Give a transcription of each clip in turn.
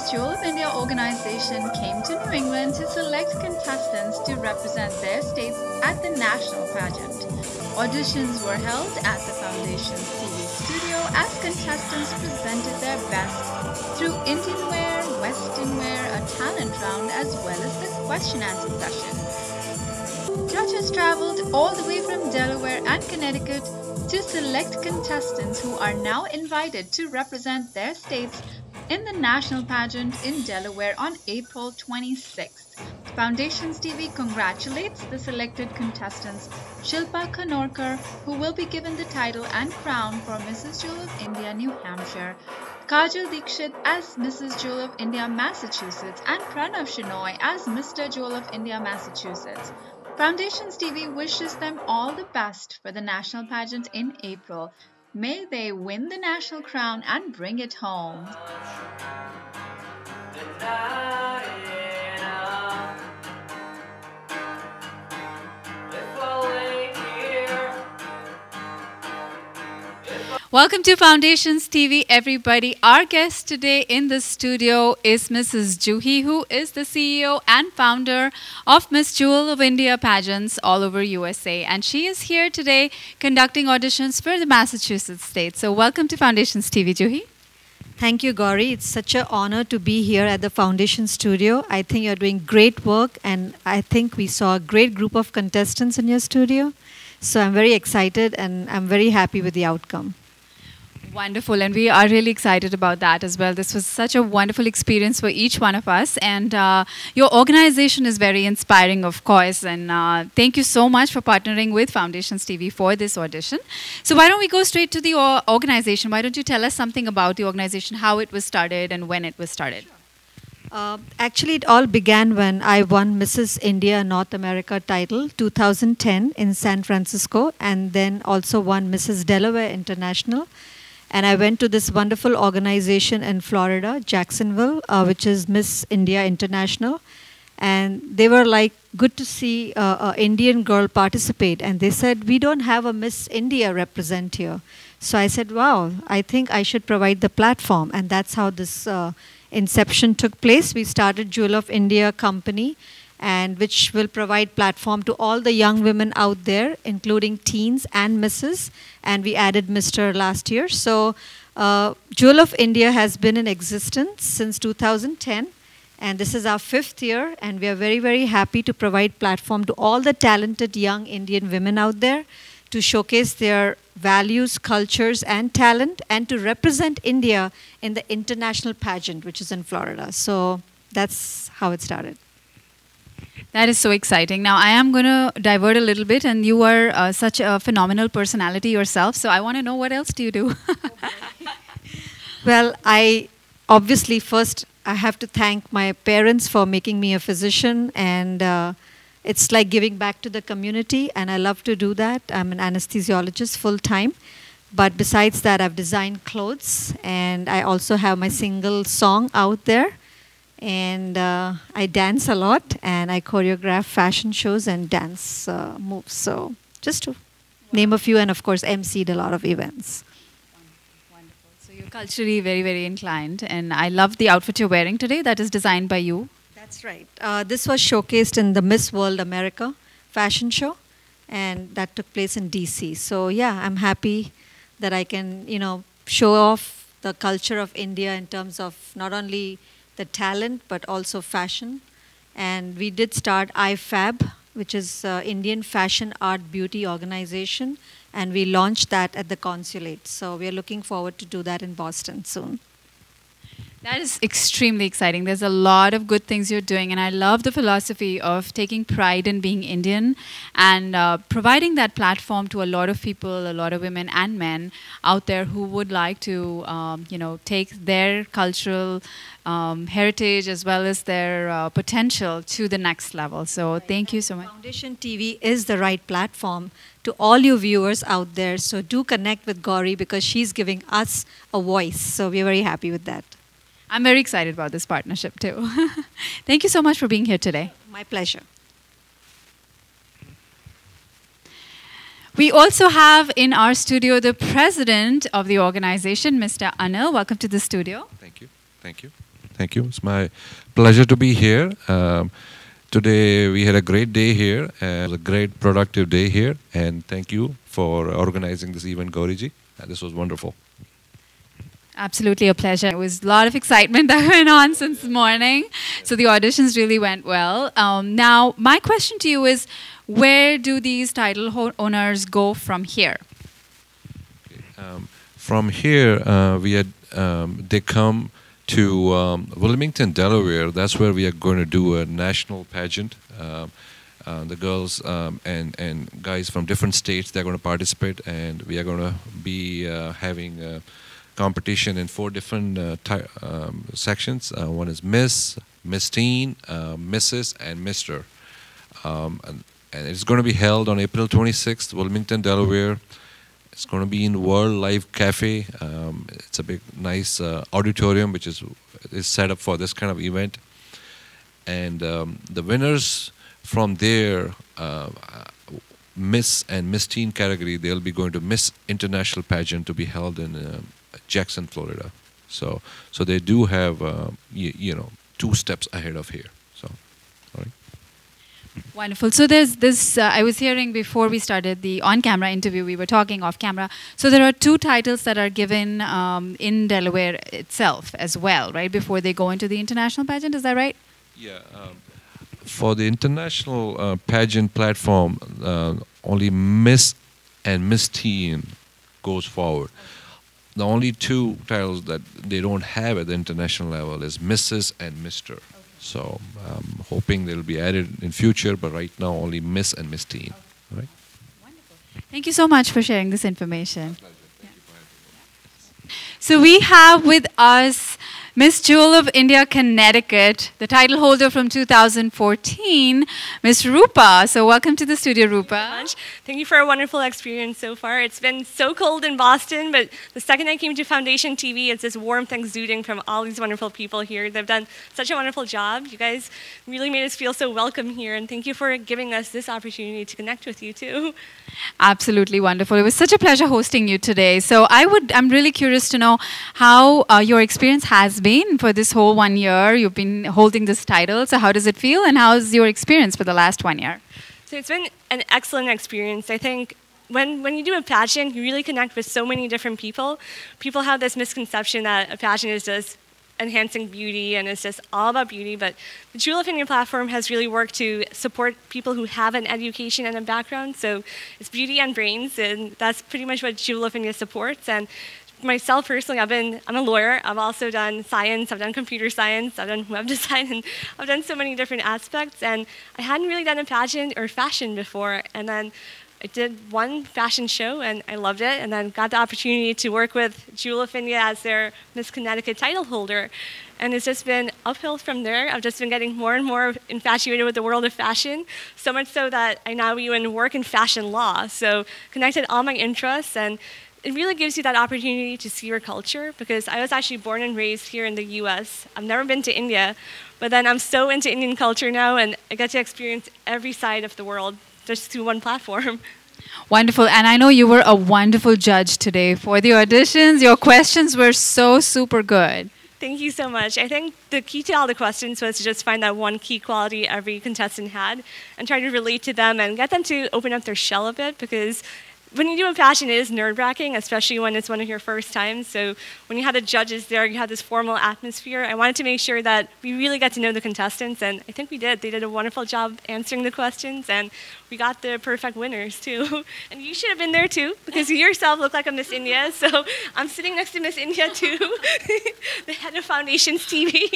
Miss Jewel of India organization came to New England to select contestants to represent their states at the national pageant. Auditions were held at the Foundation's TV studio as contestants presented their best through Indian wear, Western wear, a talent round, as well as the question answer session. Judges traveled all the way from Delaware and Connecticut to select contestants who are now invited to represent their states in the national pageant in Delaware on April 26th. Foundations TV congratulates the selected contestants Shilpa Kanorkar, who will be given the title and crown for Mrs. Jewel of India, New Hampshire, Kajal Dikshit as Mrs. Jewel of India, Massachusetts, and Pranav Shenoy as Mr. Jewel of India, Massachusetts. Foundations TV wishes them all the best for the national pageant in April. May they win the national crown and bring it home. Welcome to Foundations TV, everybody. Our guest today in the studio is Mrs. Juhi, who is the CEO and founder of Miss Jewel of India pageants all over USA. And she is here today conducting auditions for the Massachusetts state. So welcome to Foundations TV, Juhi. Thank you, Gauri. It's such an honor to be here at the Foundation studio. I think you're doing great work, and I think we saw a great group of contestants in your studio. So I'm very excited, and I'm very happy with the outcome. Wonderful, and we are really excited about that as well. This was such a wonderful experience for each one of us, and your organization is very inspiring, of course, and thank you so much for partnering with Foundations TV for this audition. So why don't we go straight to the organization? Why don't you tell us something about the organization, how it was started and when it was started? Actually, it all began when I won Mrs. India North America title 2010 in San Francisco, and then also won Mrs. Delaware International. And I went to this wonderful organization in Florida, Jacksonville, which is Miss India International. And they were like, good to see an Indian girl participate. And they said, we don't have a Miss India represent here. So I said, wow, I think I should provide the platform. And that's how this inception took place. We started Jewel of India company, and which will provide platform to all the young women out there, including teens and misses. And we added Mr. last year. So Jewel of India has been in existence since 2010. And this is our 5th year. And we are very, very happy to provide platform to all the talented young Indian women out there to showcase their values, cultures, and talent, and to represent India in the international pageant, which is in Florida. So that's how it started. That is so exciting. Now, I am going to divert a little bit, and you are such a phenomenal personality yourself, so I want to know, what else do you do? Well, I obviously first I have to thank my parents for making me a physician, and it's like giving back to the community, and I love to do that. I'm an anesthesiologist full-time. But besides that, I've designed clothes, and I also have my single song out there. And I dance a lot, and I choreograph fashion shows and dance moves. So just to name a few, and of course emceed a lot of events. Wonderful. So you're culturally very, very inclined, and I love the outfit you're wearing today. That is designed by you. That's right. This was showcased in the Miss World America fashion show, and that took place in DC. So yeah, I'm happy that I can, show off the culture of India in terms of not only the talent, but also fashion. And we did start IFAB, which is Indian Fashion Art Beauty Organization, and we launched that at the consulate. So we are looking forward to do that in Boston soon. That is extremely exciting. There's a lot of good things you're doing, and I love the philosophy of taking pride in being Indian and providing that platform to a lot of people, a lot of women and men out there who would like to, take their cultural heritage as well as their potential to the next level. So thank you so much. Foundation TV is the right platform to all you viewers out there. So do connect with Gauri, because she's giving us a voice. So we're very happy with that. I'm very excited about this partnership too. Thank you so much for being here today. My pleasure. We also have in our studio the president of the organization, Mr. Anil. Welcome to the studio. Thank you. Thank you. Thank you. It's my pleasure to be here. Today we had a great day here. It was a great productive day here. And thank you for organizing this event, Gauriji. This was wonderful. Absolutely a pleasure. It was a lot of excitement that went on since morning. So the auditions really went well. Now, my question to you is, where do these title owners go from here? From here, they come to Wilmington, Delaware. That's where we are going to do a national pageant. The girls and guys from different states, they're going to participate, and we are going to be having a competition in 4 different sections. One is Miss, Miss Teen, Mrs., and Mr. And it's going to be held on April 26th, Wilmington, Delaware. It's going to be in World Live Cafe. It's a big, nice auditorium which is set up for this kind of event. And the winners from there, Miss and Miss Teen category, they'll be going to Miss International Pageant to be held in Jackson, Florida. So they do have, 2 steps ahead of here. So, all right. Wonderful. So there's this, I was hearing before we started the on-camera interview, we were talking off-camera. So there are 2 titles that are given in Delaware itself as well, right, before they go into the international pageant, is that right? Yeah. For the international pageant platform, only Miss and Miss Teen goes forward. The only 2 titles that they don't have at the international level is Mrs. and Mr. So I'm hoping they'll be added in future, but right now only Miss and Miss Teen. All right? Wonderful. Thank you so much for sharing this information. So we have with us Miss Jewel of India, Connecticut, the title holder from 2014, Miss Rupa. So welcome to the studio, Rupa. Thank you for a wonderful experience so far. It's been so cold in Boston, but the second I came to Foundation TV, it's this warmth exuding from all these wonderful people here. They've done such a wonderful job. You guys really made us feel so welcome here, and thank you for giving us this opportunity to connect with you too. Absolutely wonderful. It was such a pleasure hosting you today. So I'm really curious to know how your experience has been for this whole 1 year. You've been holding this title. So how does it feel, and how's your experience for the last 1 year? So it's been an excellent experience. I think when you do a pageant, you really connect with so many different people. People have this misconception that a pageant is just enhancing beauty and it's just all about beauty, but the Jewel of India platform has really worked to support people who have an education and a background. So it's beauty and brains, and that's pretty much what Jewel of India supports. And myself personally, I'm a lawyer. I've also done science. I've done computer science. I've done web design, and I've done so many different aspects. And I hadn't really done a pageant or fashion before. And then I did one fashion show, and I loved it. And then got the opportunity to work with Jewel of India as their Miss Connecticut title holder. And it's just been uphill from there. I've just been getting more and more infatuated with the world of fashion, so much so that I now even work in fashion law. So connected all my interests, and it really gives you that opportunity to see your culture, because I was actually born and raised here in the US. I've never been to India, but then I'm so into Indian culture now, and I get to experience every side of the world just through one platform. Wonderful. And I know you were a wonderful judge today for the auditions. Your questions were so super good. Thank you so much. I think the key to all the questions was to just find that one key quality every contestant had and try to relate to them and get them to open up their shell a bit, because when you do a pageant, it is nerve-wracking, especially when it's one of your first times. So when you had the judges there, you had this formal atmosphere. I wanted to make sure that we really got to know the contestants, and I think we did. They did a wonderful job answering the questions, and we got the perfect winners, too. And you should have been there, too, because you yourself look like a Miss India. So I'm sitting next to Miss India, too, the head of Foundations TV.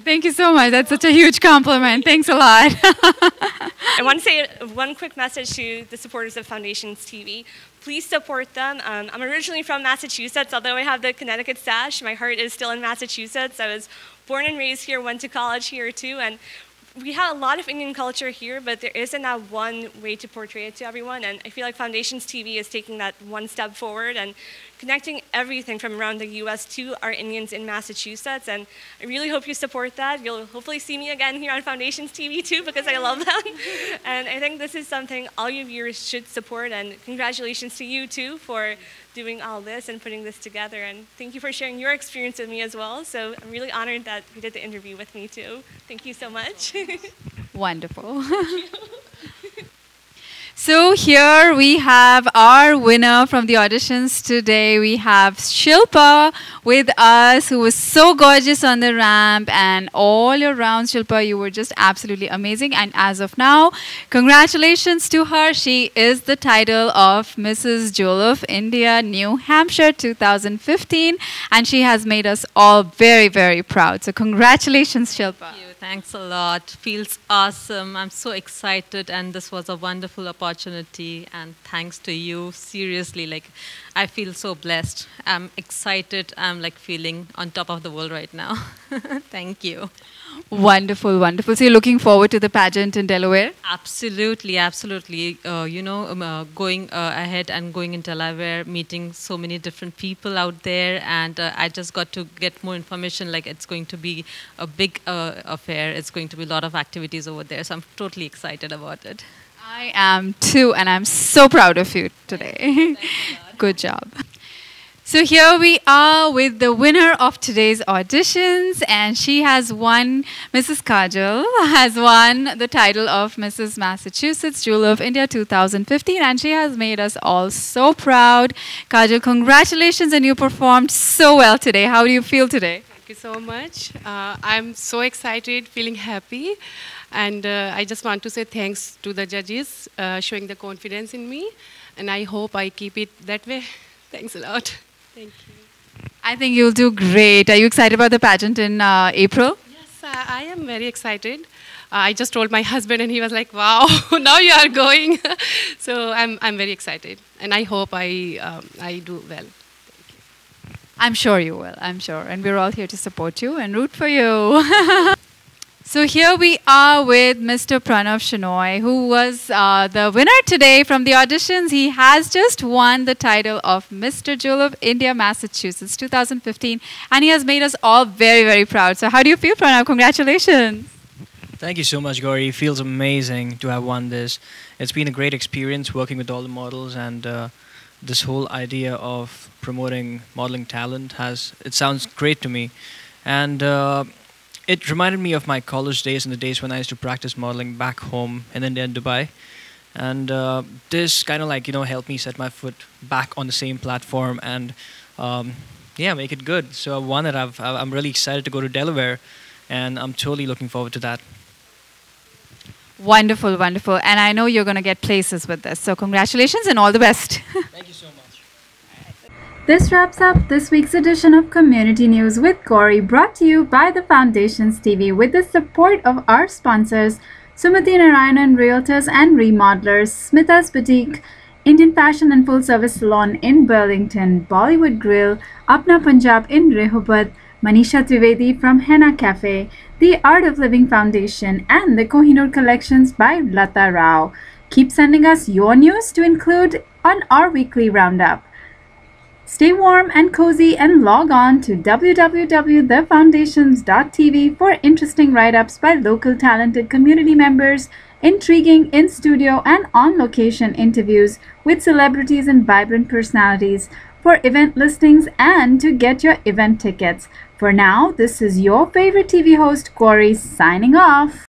Thank you so much. That's such a huge compliment. Thanks a lot. I want to say one quick message to the supporters of Foundations TV. Please support them. I'm originally from Massachusetts. Although I have the Connecticut sash, my heart is still in Massachusetts. I was born and raised here, went to college here too, and we have a lot of Indian culture here, but there isn't that one way to portray it to everyone, and I feel like Foundations TV is taking that one step forward and connecting everything from around the US to our Indians in Massachusetts, and I really hope you support that. You'll hopefully see me again here on Foundations TV too, because I love them. And I think this is something all your viewers should support, and congratulations to you too for doing all this and putting this together. And thank you for sharing your experience with me as well. So I'm really honored that you did the interview with me too. Thank you so much. Wonderful. So here we have our winner from the auditions today. We have Shilpa with us, who was so gorgeous on the ramp, and all around, Shilpa, you were just absolutely amazing. And as of now, congratulations to her. She is the title of Mrs. Jewel of India, New Hampshire 2015, and she has made us all very, very proud. So congratulations, Shilpa. Thank you. Thanks a lot. Feels awesome. I'm so excited, and this was a wonderful opportunity. And thanks to you, seriously, like I feel so blessed. I'm excited. I'm like feeling on top of the world right now. Thank you. Wonderful, wonderful. So you're looking forward to the pageant in Delaware? Absolutely, absolutely. Going ahead and going in Delaware, meeting so many different people out there, and I just got to get more information. Like it's going to be a big affair. It's going to be a lot of activities over there. So I'm totally excited about it. I am too, and I'm so proud of you today. Good job. So here we are with the winner of today's auditions, and she has won, Mrs. Kajal has won the title of Mrs. Massachusetts Jewel of India 2015, and she has made us all so proud. Kajal, congratulations, and you performed so well today. How do you feel today? Thank you so much. I'm so excited, feeling happy, and I just want to say thanks to the judges showing the confidence in me, and I hope I keep it that way. Thanks a lot. Thank you. I think you'll do great. Are you excited about the pageant in April? Yes, I am very excited. I just told my husband, and he was like, "Wow, now you are going." So I'm very excited, and I hope I do well. I'm sure you will. I'm sure, and we're all here to support you and root for you. So here we are with Mr. Pranav Shenoy, who was the winner today from the auditions. He has just won the title of Mr. Jewel of India, Massachusetts 2015, and he has made us all very, very proud. So how do you feel, Pranav? Congratulations. Thank you so much, Gauri. It feels amazing to have won this. It's been a great experience working with all the models, and this whole idea of promoting modeling talent it sounds great to me. And it reminded me of my college days and the days when I used to practice modeling back home in India and Dubai. And this kind of helped me set my foot back on the same platform and make it good. So I won it. I'm really excited to go to Delaware, and I'm totally looking forward to that. Wonderful, wonderful. And I know you're going to get places with this. So congratulations and all the best. Thank you so much. This wraps up this week's edition of Community News with Gauri, brought to you by the Foundations TV with the support of our sponsors, Sumati Narayanan Realtors and Remodelers, Smita's Boutique, Indian Fashion and Full Service Salon in Burlington, Bollywood Grill, Apna Punjab in Rehoboth, Manisha Trivedi from Henna Cafe, the Art of Living Foundation, and the Kohinoor Collections by Lata Rao. Keep sending us your news to include on our weekly roundup. Stay warm and cozy and log on to www.thefoundations.tv for interesting write-ups by local talented community members, intriguing in-studio and on-location interviews with celebrities and vibrant personalities, for event listings and to get your event tickets. For now, this is your favorite TV host, Gauri, signing off.